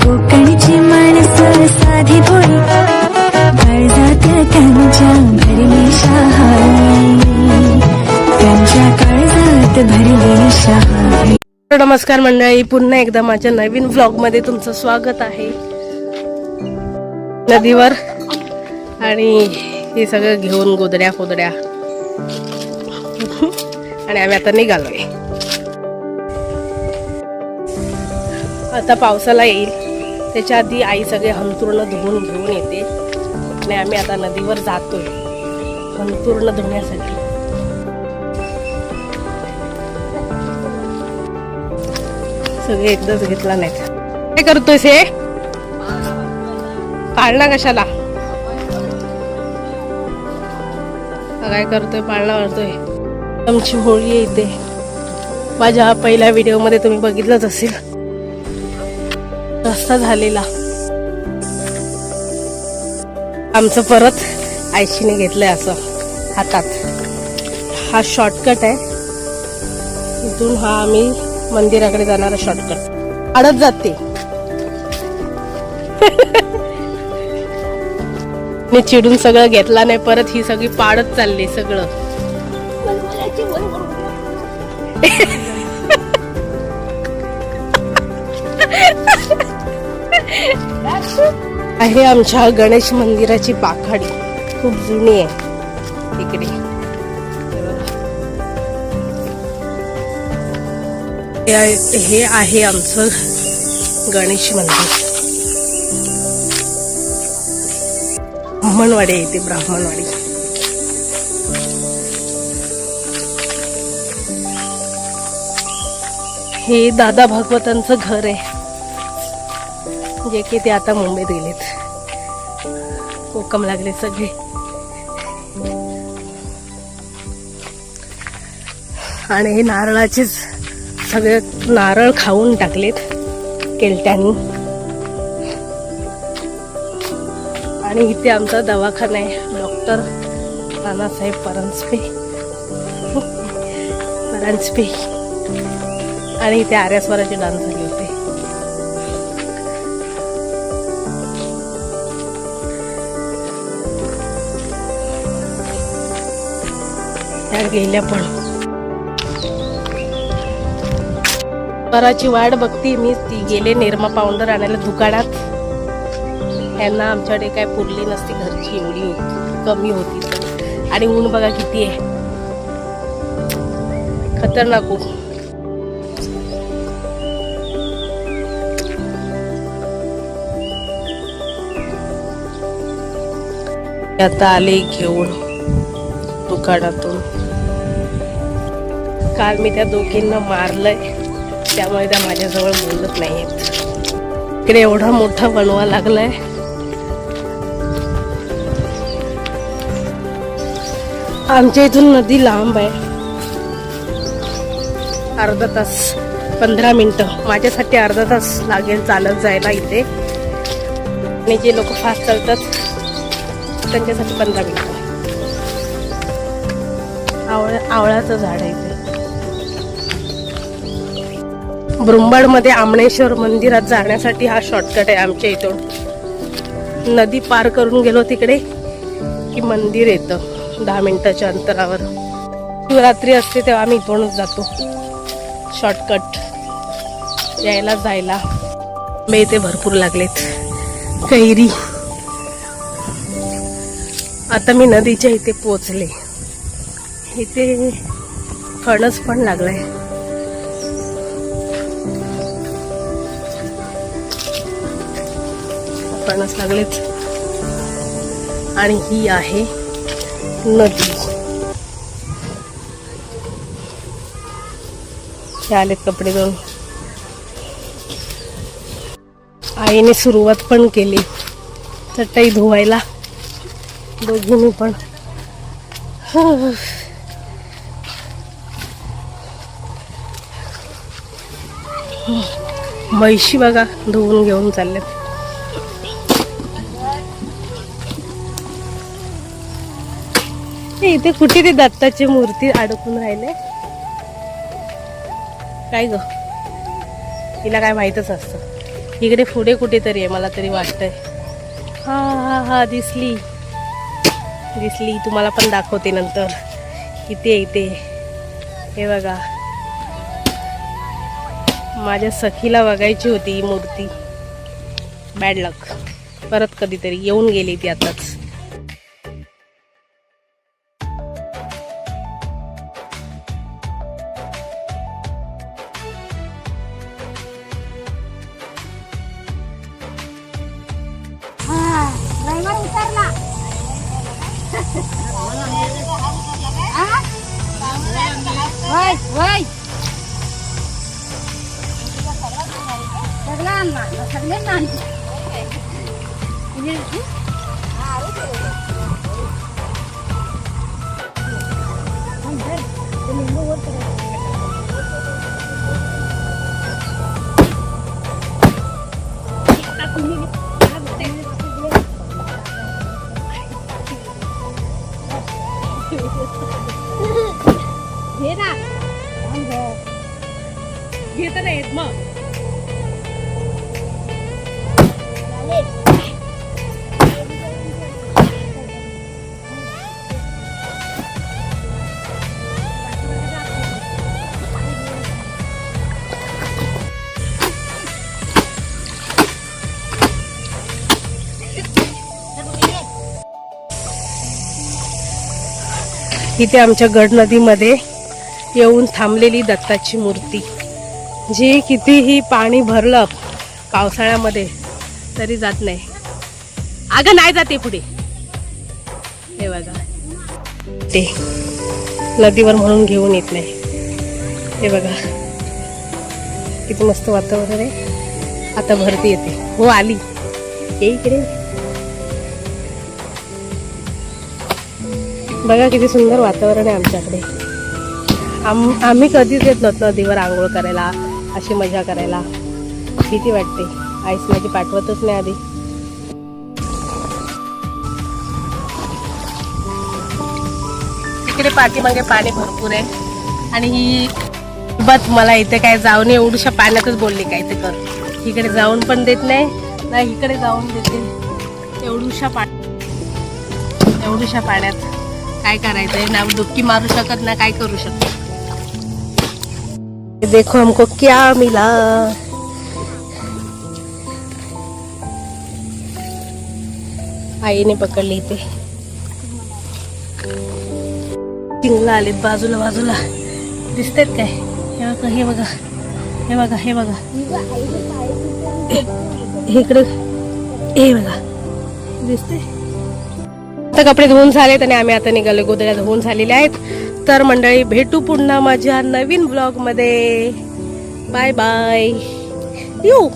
कोकणची माणसं साधी भोळी काळजात त्यांच्या भरली शहाळी त्यांच्या काळजात भरली शहाळी. नमस्कार मंडळी, पुन्हा एकदा माझ्या नवीन व्लॉग मध्ये तुमचं स्वागत आहे. नदीवर आणि हे सगळं घेऊन गोदड्या खोदड्या आणि आम्ही आता निघालोय. आता पावसाला येईल त्याच्या आधी आई सगळे हंतुर्ण धुवून घेऊन येते आणि आम्ही आता नदीवर जातोय हंतुर्ण धुण्यासाठी. सगळे एकदाच घेतला नाही. काय करतोयस हे? पाळणा कशाला? काय करतोय? पाळणा मारतोय. आमची होळी येते. माझ्या पहिल्या व्हिडिओ मध्ये तुम्ही बघितलंच असेल. रस्ता झालेला आमचं परत आयशीने घेतलंय असं हातात. हा शॉर्टकट आहे. इथून हा आम्ही मंदिराकडे जाणारा शॉर्टकट अडत जाते. मी चिडून सगळं घेतला नाही. परत ही सगळी पाडत चालली सगळं. आहे आमच्या गणेश मंदिराची पाखाडी. खूप जुनी आहे इकडे. हे आहे आमचं गणेश मंदिर. ब्राह्मणवाडी आहे इथे, ब्राह्मणवाडी. हे दादा भागवतांचं घर आहे, जे की ते आता मुंबईत गेलेत. कोकम लागले सगळे. आणि हे नारळाचेच सगळे नारळ खाऊन टाकलेत केलट्यांनी. आणि इथे आमचा दवाखाना आहे, डॉक्टर नानासाहेब परांजपे. आणि इथे आर्यास्वराचे डान्स झाले होते. त्या गेल्या पण. स्वराची वाट बघती मी. ती गेले निरमा पावडर आणायला दुकानात. यांना आमच्याकडे काय पुरली नसती घरची, एवढी होती, कमी होती. आणि ऊन बघा किती आहे, खतरनाक ऊन. आता आले घेऊन दुकानातून. काल मी त्या दोघींना मारलंय, त्यामुळे त्या माझ्याजवळ बोलत नाहीयेत. इकडे एवढा मोठा बनवा लागलाय. आमच्या इथून नदी लांब आहे, अर्धा तास 15 मिनिटं. माझ्यासाठी अर्धा तास लागेल चालत जायला इथे. आणि जे लोक फास्ट चालतात त्यांच्यासाठी 15 मिनिटं. आवळ्याचं झाड आहे इथे. ब्रुंबाडमध्ये आमणेश्वर मंदिरात जाण्यासाठी हा शॉर्टकट आहे आमच्या इथून. नदी पार करून गेलो तिकडे की मंदिर येतं 10 मिनिटाच्या अंतरावर. शिवरात्री असते तेव्हा आम्ही इथूनच जातो शॉर्टकट यायला जायला. मी इथे भरपूर लागलेत कैरी. आता मी नदीच्या इथे पोचले. इथे फणस पण लागलाय. फणस लागलेत. आणि ही आहे नदी. हे आलेत कपडे धुवून. आईने सुरुवात पण केली चटई धुवायला, दोघींनी पण. म्हैशी बघा धुवून घेऊन चाललेत. इथे कुठे ती दत्ताची मूर्ती अडकून राहिले. काय ग, तिला काय माहीतच असतं. इकडे पुढे कुठेतरी आहे मला तरी वाटतंय. हा हा हा दिसली दिसली, तुम्हाला पण दाखवते नंतर किती आहे इथे. हे बघा, माझ्या सखीला बघायची होती ही मूर्ती. बॅड लक, परत कधीतरी येऊन गेली ती आताच. घेत नाहीत मग. इथे आमच्या गड नदीमध्ये येऊन थांबलेली दत्ताची मूर्ती, जी कितीही पाणी भरलं पावसाळ्यामध्ये तरी जात नाही. अगं नाही जाते पुढे. हे बघा, ते नदीवर म्हणून घेऊन येत नाही. हे बघा किती मस्त वातावरण आहे. आता भरती येते. हो आली, ये इकडे. बघा किती सुंदर वातावरण आहे आमच्याकडे. आम्ही कधीच येत नव्हतो नदीवर आंघोळ करायला, अशी मजा करायला. भीती वाटते, आईस माझी पाठवतच नाही आधी. तिकडे पाठीमागे पाणी भरपूर आहे आणि ही बस मला इथे काय जाऊन एवढ्या पाण्यातच बोलली काय ते कर. इकडे जाऊन पण देत नाही ना, इकडे जाऊन देते. एवढ्या पाण्यात काय करायचंय ना, डुबकी मारू शकत ना, काय करू शकत. देखो हमको क्या मिला. आईने पकडली इथे. चिंगला आलेत बाजूला बाजूला, दिसतेत काय. हे बघा हे बघा हे बघा हे बघा इकडे हे बघा दिसते. आता कपडे धुवून झालेत आणि आम्ही आता निघालो. गोधड्या धुवून झालेल्या आहेत. तर मंडळी, भेटू पुन्हा माझ्या नवीन ब्लॉग मध्ये. Bye bye. येऊ.